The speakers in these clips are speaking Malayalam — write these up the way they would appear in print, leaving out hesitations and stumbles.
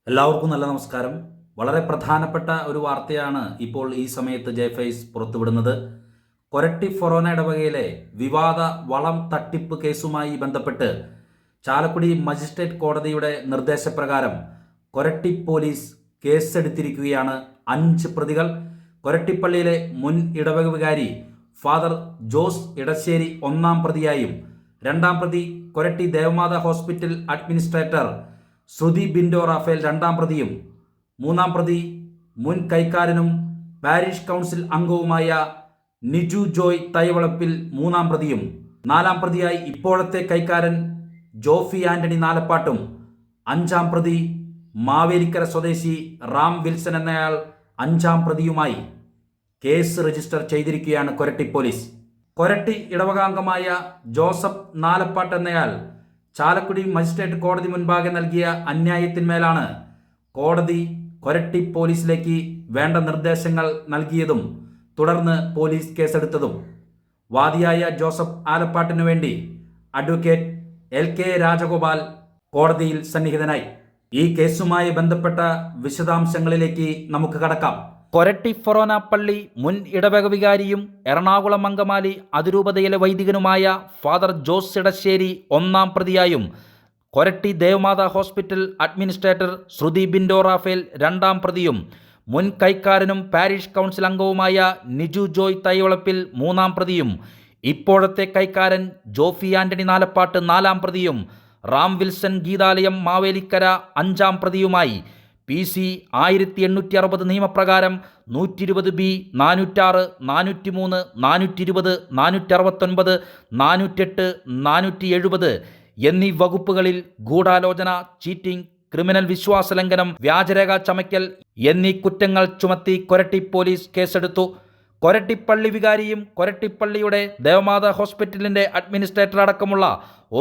എല്ലാവർക്കും നല്ല നമസ്കാരം. വളരെ പ്രധാനപ്പെട്ട ഒരു വാർത്തയാണ് ഇപ്പോൾ ഈ സമയത്ത് ജെഫൈസ് പുറത്തുവിടുന്നത്. കൊരട്ടി ഫൊറോന ഇടവകയിലെ വിവാദ വളം തട്ടിപ്പ് കേസുമായി ബന്ധപ്പെട്ട് ചാലക്കുടി മജിസ്ട്രേറ്റ് കോടതിയുടെ നിർദ്ദേശപ്രകാരം കൊരട്ടി പോലീസ് കേസെടുത്തിരിക്കുകയാണ്. 5 പ്രതികൾ. കൊരട്ടിപ്പള്ളിയിലെ മുൻ ഇടവക വികാരി ഫാദർ ജോസ് ഇടശ്ശേരി 1-ാം പ്രതിയായും, 2-ാം പ്രതി കൊരട്ടി ദേവമാത ഹോസ്പിറ്റൽ അഡ്മിനിസ്ട്രേറ്റർ ശ്രുതി ബിൻഡോ റാഫേൽ 2-ാം പ്രതിയും, 3-ാം പ്രതി മുൻ കൈക്കാരനും പാരിഷ് കൗൺസിൽ അംഗവുമായ നിജു ജോയ് തൈവളപ്പിൽ 3-ാം പ്രതിയും, 4-ാം പ്രതിയായി ഇപ്പോഴത്തെ കൈക്കാരൻ ജോഫി ആന്റണി നാലപ്പാട്ടും, 5-ാം പ്രതി മാവേലിക്കര സ്വദേശി റാം വിൽസൺ എന്നയാൾ 5-ാം പ്രതിയുമായി കേസ് രജിസ്റ്റർ ചെയ്തിരിക്കുകയാണ് കൊരട്ടി പോലീസ്. കൊരട്ടി ഇടവകാംഗമായ ജോസഫ് നാലപ്പാട്ട് എന്നയാൾ ചാലക്കുടി മജിസ്ട്രേറ്റ് കോടതി മുൻപാകെ നൽകിയ അന്യായത്തിന്മേലാണ് കോടതി കൊരട്ടി പോലീസിലേക്ക് വേണ്ട നിർദ്ദേശങ്ങൾ നൽകിയതും തുടർന്ന് പോലീസ് കേസെടുത്തതും. വാദിയായ ജോസഫ് ആലപ്പാട്ടിനു വേണ്ടി അഡ്വക്കേറ്റ് LK രാജഗോപാൽ കോടതിയിൽ സന്നിഹിതനായി. ഈ കേസുമായി ബന്ധപ്പെട്ട വിശദാംശങ്ങളിലേക്ക് നമുക്ക് കടക്കാം. കൊരട്ടി ഫൊറോന പള്ളി മുൻ ഇടവക വികാരിയും എറണാകുളം അങ്കമാലി അതിരൂപതയിലെ വൈദികനുമായ ഫാദർ ജോസ് ഇടശ്ശേരി 1-ാം പ്രതിയായും, കൊരട്ടി ദേവമാത ഹോസ്പിറ്റൽ അഡ്മിനിസ്ട്രേറ്റർ ശ്രുതി ബിൻഡോ റാഫേൽ 2-ാം പ്രതിയും, മുൻ കൈക്കാരനും പാരിഷ് കൗൺസിൽ അംഗവുമായ നിജു ജോയ് തൈവളപ്പിൽ 3-ാം പ്രതിയും, ഇപ്പോഴത്തെ കൈക്കാരൻ ജോഫി ആന്റണി നാലപ്പാട്ട് 4-ാം പ്രതിയും, റാം വിൽസൺ ഗീതാലയം മാവേലിക്കര 5-ാം പ്രതിയുമായി PC 1860 നിയമപ്രകാരം 120B, 406, 403, 420, 469, 408, 470 എന്നീ വകുപ്പുകളിൽ ഗൂഢാലോചന, ചീറ്റിംഗ്, ക്രിമിനൽ വിശ്വാസലംഘനം, വ്യാജരേഖ ചമയ്ക്കൽ എന്നീ കുറ്റങ്ങൾ ചുമത്തി കൊരട്ടി പോലീസ് കേസെടുത്തു. കൊരട്ടിപ്പള്ളി വികാരിയും കൊരട്ടിപ്പള്ളിയുടെ ദേവമാത ഹോസ്പിറ്റലിൻ്റെ അഡ്മിനിസ്ട്രേറ്റർ അടക്കമുള്ള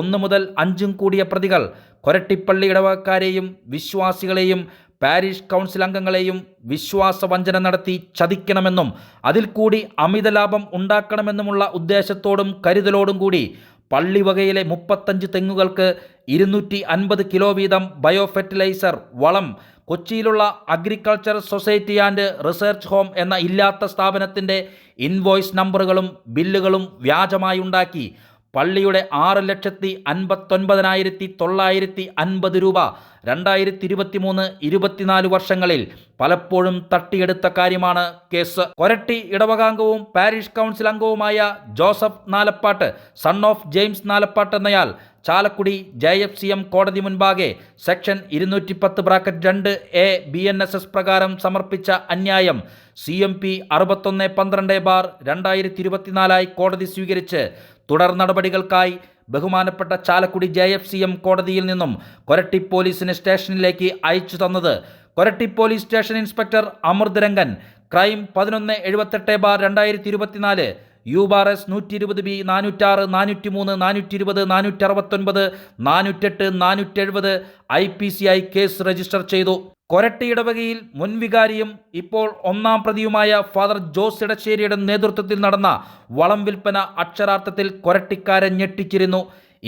1 മുതൽ 5 കൂടിയ പ്രതികൾ കൊരട്ടിപ്പള്ളി ഇടവകക്കാരെയും വിശ്വാസികളെയും പാരിഷ് കൗൺസിൽ അംഗങ്ങളെയും വിശ്വാസവഞ്ചന നടത്തി ചതിക്കണമെന്നും അതിൽ കൂടി അമിത ലാഭം ഉണ്ടാക്കണമെന്നുമുള്ള ഉദ്ദേശത്തോടും കരുതലോടും കൂടി പള്ളി വകയിലെ 35 തെങ്ങുകൾക്ക് 250 കിലോ വീതം ബയോ ഫെർട്ടിലൈസർ വളം കൊച്ചിയിലുള്ള agriculture society and research home എന്ന ഇല്ലാത്ത സ്ഥാപനത്തിൻ്റെ ഇൻവോയ്സ് നമ്പറുകളും ബില്ലുകളും വ്യാജമായി ഉണ്ടാക്കി പള്ളിയുടെ 6,59,950 രൂപ 2023-24 വർഷങ്ങളിൽ പലപ്പോഴും തട്ടിയെടുത്ത കാര്യമാണ് കേസ്. കൊരട്ടി ഇടവകാംഗവും പാരിഷ് കൗൺസിൽ അംഗവുമായ Joseph Nalappat son of James Nalappat എന്നയാൾ ചാലക്കുടി JFCM കോടതി മുൻപാകെ സെക്ഷൻ 210(2)A BNSS പ്രകാരം സമർപ്പിച്ച അന്യായം CMP 6112/2024 കോടതി സ്വീകരിച്ച് തുടർ നടപടികൾക്കായി ബഹുമാനപ്പെട്ട ചാലക്കുടി JFCM കോടതിയിൽ നിന്നും കൊരട്ടി പോലീസിന് സ്റ്റേഷനിലേക്ക് അയച്ചു തന്നത് കൊരട്ടി പോലീസ് സ്റ്റേഷൻ ഇൻസ്പെക്ടർ അമൃത് Rangan, crime 1178/2024, UBRS 120B, 406, 403, 420, 469, 408, 470 IPCI case register ചെയ്തു. കൊരട്ടി ഇടവകയിൽ മുൻ വികാരിയും ഇപ്പോൾ 1-ാം പ്രതിയുമായ ഫാദർ ജോസ് ഇടശ്ശേരിയുടെ നേതൃത്വത്തിൽ നടന്ന വളം വിൽപ്പന അക്ഷരാർത്ഥത്തിൽ കൊരട്ടിക്കാരെ ഞെട്ടിച്ചിരുന്നു.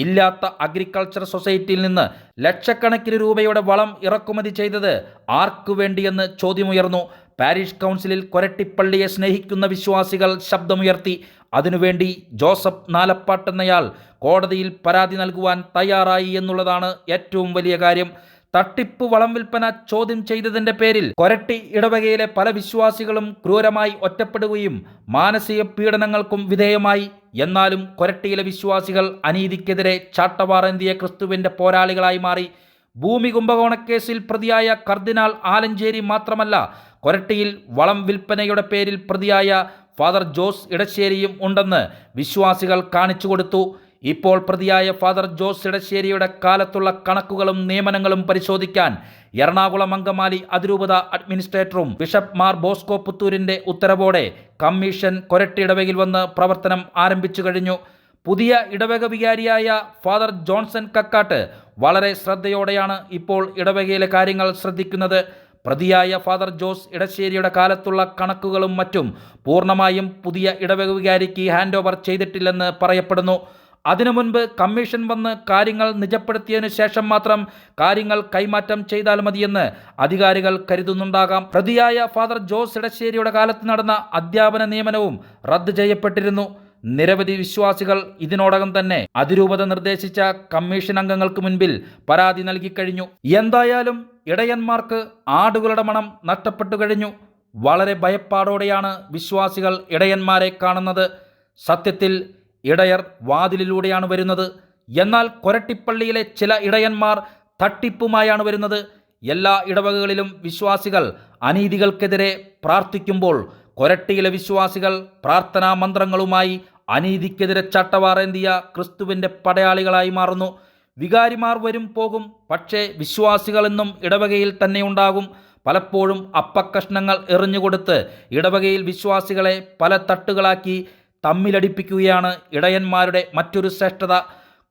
ഇല്ലാത്ത അഗ്രികൾച്ചർ സൊസൈറ്റിയിൽ നിന്ന് ലക്ഷക്കണക്കിന് രൂപയുടെ വളം ഇറക്കുമതി ചെയ്തത് ആർക്കു വേണ്ടിയെന്ന് ചോദ്യമുയർന്നു. പാരിഷ് കൗൺസിലിൽ കൊരട്ടിപ്പള്ളിയെ സ്നേഹിക്കുന്ന വിശ്വാസികൾ ശബ്ദമുയർത്തി. അതിനുവേണ്ടി ജോസഫ് നാലപ്പാട്ട് എന്നയാൾ കോടതിയിൽ പരാതി നൽകുവാൻ തയ്യാറായി എന്നുള്ളതാണ് ഏറ്റവും വലിയ കാര്യം. തട്ടിപ്പ് വളം വിൽപ്പന ചോദ്യം ചെയ്തതിൻ്റെ പേരിൽ കൊരട്ടി ഇടവകയിലെ പല വിശ്വാസികളും ക്രൂരമായി ഒറ്റപ്പെടുകയും മാനസിക പീഡനങ്ങൾക്കും വിധേയമായി. എന്നാലും കൊരട്ടിയിലെ വിശ്വാസികൾ അനീതിക്കെതിരെ ചാട്ടവാറേന്തിയ ക്രിസ്തുവിൻ്റെ പോരാളികളായി മാറി. ഭൂമി കുംഭകോണക്കേസിൽ പ്രതിയായ കർദിനാൾ ആലഞ്ചേരി മാത്രമല്ല, കൊരട്ടിയിൽ വളം വിൽപ്പനയുടെ പേരിൽ പ്രതിയായ ഫാദർ ജോസ് ഇടശ്ശേരിയും ഉണ്ടെന്ന് വിശ്വാസികൾ കാണിച്ചു കൊടുത്തു. ഇപ്പോൾ പ്രതിയായ ഫാദർ ജോസ് ഇടശ്ശേരിയുടെ കാലത്തുള്ള കണക്കുകളും നിയമനങ്ങളും പരിശോധിക്കാൻ എറണാകുളം അങ്കമാലി അതിരൂപത അഡ്മിനിസ്ട്രേറ്ററും ബിഷപ്പ് മാർ ബോസ്കോ പുത്തൂരിൻ്റെ ഉത്തരവോടെ കമ്മീഷൻ കൊരട്ടി ഇടവകയിൽ വന്ന് പ്രവർത്തനം ആരംഭിച്ചു കഴിഞ്ഞു. പുതിയ ഇടവക വികാരിയായ ഫാദർ ജോൺസൺ കക്കാട്ട് വളരെ ശ്രദ്ധയോടെയാണ് ഇപ്പോൾ ഇടവകയിലെ കാര്യങ്ങൾ ശ്രദ്ധിക്കുന്നത്. പ്രതിയായ ഫാദർ ജോസ് ഇടശ്ശേരിയുടെ കാലത്തുള്ള കണക്കുകളും മറ്റും പൂർണ്ണമായും പുതിയ ഇടവക വികാരിക്ക് ഹാൻഡ് ഓവർ ചെയ്തിട്ടില്ലെന്ന് പറയപ്പെടുന്നു. അതിനു മുൻപ് കമ്മീഷൻ വന്ന് കാര്യങ്ങൾ നിജപ്പെടുത്തിയതിനു ശേഷം മാത്രം കാര്യങ്ങൾ കൈമാറ്റം ചെയ്താൽ മതിയെന്ന് അധികാരികൾ കരുതുന്നുണ്ടാകാം. പ്രതിയായ ഫാദർ ജോസ് ഇടശ്ശേരിയുടെ കാലത്ത് നടന്ന അധ്യാപന നിയമനവും റദ്ദ് ചെയ്യപ്പെട്ടിരുന്നു. നിരവധി വിശ്വാസികൾ ഇതിനോടകം തന്നെ അതിരൂപത നിർദ്ദേശിച്ച കമ്മീഷൻ അംഗങ്ങൾക്ക് മുൻപിൽ പരാതി നൽകിക്കഴിഞ്ഞു. എന്തായാലും ഇടയന്മാർക്ക് ആടുകളുടെ മണം നഷ്ടപ്പെട്ടു കഴിഞ്ഞു. വളരെ ഭയപ്പാടോടെയാണ് വിശ്വാസികൾ ഇടയന്മാരെ കാണുന്നത്. സത്യത്തിൽ ഇടയർ വാതിലിലൂടെയാണ് വരുന്നത്. എന്നാൽ കൊരട്ടിപ്പള്ളിയിലെ ചില ഇടയന്മാർ തട്ടിപ്പുമായാണ് വരുന്നത്. എല്ലാ ഇടവകകളിലും വിശ്വാസികൾ അനീതികൾക്കെതിരെ പ്രാർത്ഥിക്കുമ്പോൾ കൊരട്ടിയിലെ വിശ്വാസികൾ പ്രാർത്ഥനാ മന്ത്രങ്ങളുമായി അനീതിക്കെതിരെ ചട്ടവാറേന്തിയ ക്രിസ്തുവിൻ്റെ പടയാളികളായി മാറുന്നു. വികാരിമാർ വരും പോകും, പക്ഷേ വിശ്വാസികളെന്നും ഇടവകയിൽ തന്നെ ഉണ്ടാകും. പലപ്പോഴും അപ്പക്കഷ്ണങ്ങൾ എറിഞ്ഞുകൊടുത്ത് ഇടവകയിൽ വിശ്വാസികളെ പല തട്ടുകളാക്കി തമ്മിലടിപ്പിക്കുകയാണ് ഇടയന്മാരുടെ മറ്റൊരു ശ്രേഷ്ഠത.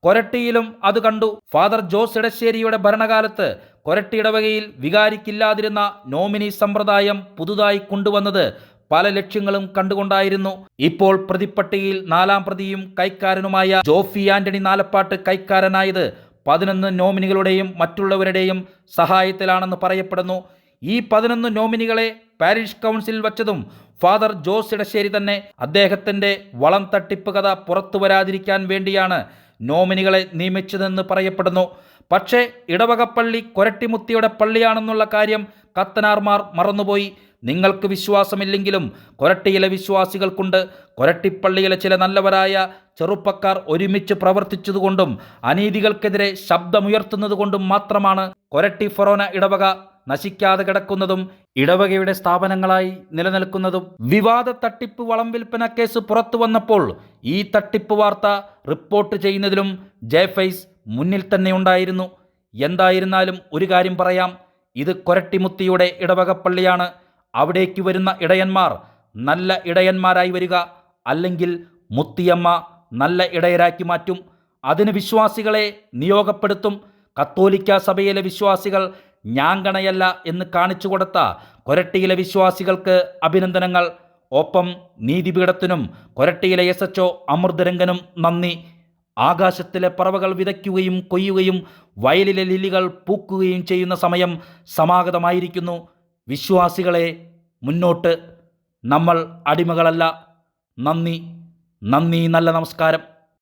കൊരട്ടിയിലും അത് കണ്ടു. ഫാദർ ജോസ് ഇടശ്ശേരിയുടെ ഭരണകാലത്ത് കൊരട്ടി ഇടവകയിൽ വികാരിക്കില്ലാതിരുന്ന നോമിനി സമ്പ്രദായം പുതുതായി കൊണ്ടുവന്നത് പല ലക്ഷ്യങ്ങളും കണ്ടുകൊണ്ടായിരുന്നു. ഇപ്പോൾ പ്രതിപ്പട്ടികയിൽ 4-ാം പ്രതിയും കൈക്കാരനുമായ ജോഫി ആന്റണി നാലപ്പാട്ട് കൈക്കാരനായത് 11 നോമിനികളുടെയും മറ്റുള്ളവരുടെയും സഹായത്തിലാണെന്ന് പറയപ്പെടുന്നു. ഈ 11 നോമിനികളെ പാരിഷ് കൗൺസിൽ വച്ചതും ഫാദർ ജോസ് ഇടശ്ശേരി തന്നെ. അദ്ദേഹത്തിൻ്റെ വളം തട്ടിപ്പ് കഥ പുറത്തു വരാതിരിക്കാൻ വേണ്ടിയാണ് നോമിനികളെ നിയമിച്ചതെന്ന് പറയപ്പെടുന്നു. പക്ഷേ ഇടവകപ്പള്ളി കൊരട്ടിമുത്തിയുടെ പള്ളിയാണെന്നുള്ള കാര്യം കത്തനാർമാർ മറന്നുപോയി. നിങ്ങൾക്ക് വിശ്വാസമില്ലെങ്കിലും കൊരട്ടിയിലെ വിശ്വാസികൾക്കുണ്ട്. കൊരട്ടിപ്പള്ളിയിലെ ചില നല്ലവരായ ചെറുപ്പക്കാർ ഒരുമിച്ച് പ്രവർത്തിച്ചതുകൊണ്ടും അനീതികൾക്കെതിരെ ശബ്ദമുയർത്തുന്നതുകൊണ്ടും മാത്രമാണ് കൊരട്ടി ഫൊറോന ഇടവക നശിക്കാതെ കിടക്കുന്നതും ഇടവകയുടെ സ്ഥാപനങ്ങളായി നിലനിൽക്കുന്നതും. വിവാദ തട്ടിപ്പ് വളം വിൽപ്പന കേസ് പുറത്തു വന്നപ്പോൾ ഈ തട്ടിപ്പ് വാർത്ത റിപ്പോർട്ട് ചെയ്യുന്നതിലും ജെഫൈസ് മുന്നിൽ തന്നെ ഉണ്ടായിരുന്നു. എന്തായിരുന്നാലും ഒരു കാര്യം പറയാം, ഇത് കൊരട്ടിമുത്തിയുടെ ഇടവകപ്പള്ളിയാണ്. അവിടേക്ക് വരുന്ന ഇടയന്മാർ നല്ല ഇടയന്മാരായി വരിക, അല്ലെങ്കിൽ മുത്തിയമ്മ നല്ല ഇടയരാക്കി മാറ്റും. അതിന് വിശ്വാസികളെ നിയോഗപ്പെടുത്തും. കത്തോലിക്ക സഭയിലെ വിശ്വാസികൾ ഞാങ്കണയല്ല എന്ന് കാണിച്ചു കൊടുത്ത കൊരട്ടിയിലെ വിശ്വാസികൾക്ക് അഭിനന്ദനങ്ങൾ. ഒപ്പം നീതിപീഠത്തിനും കൊരട്ടിയിലെ SHO അമൃതരംഗനും നന്ദി. ആകാശത്തിലെ പറവകൾ വിതയ്ക്കുകയും കൊയ്യുകയും വയലിലെ ലില്ലികൾ പൂക്കുകയും ചെയ്യുന്ന സമയം സമാഗതമായിരിക്കുന്നു. വിശ്വാസികളെ, മുന്നോട്ട്! നമ്മൾ അടിമകളല്ല. നന്ദി, നല്ല നമസ്കാരം.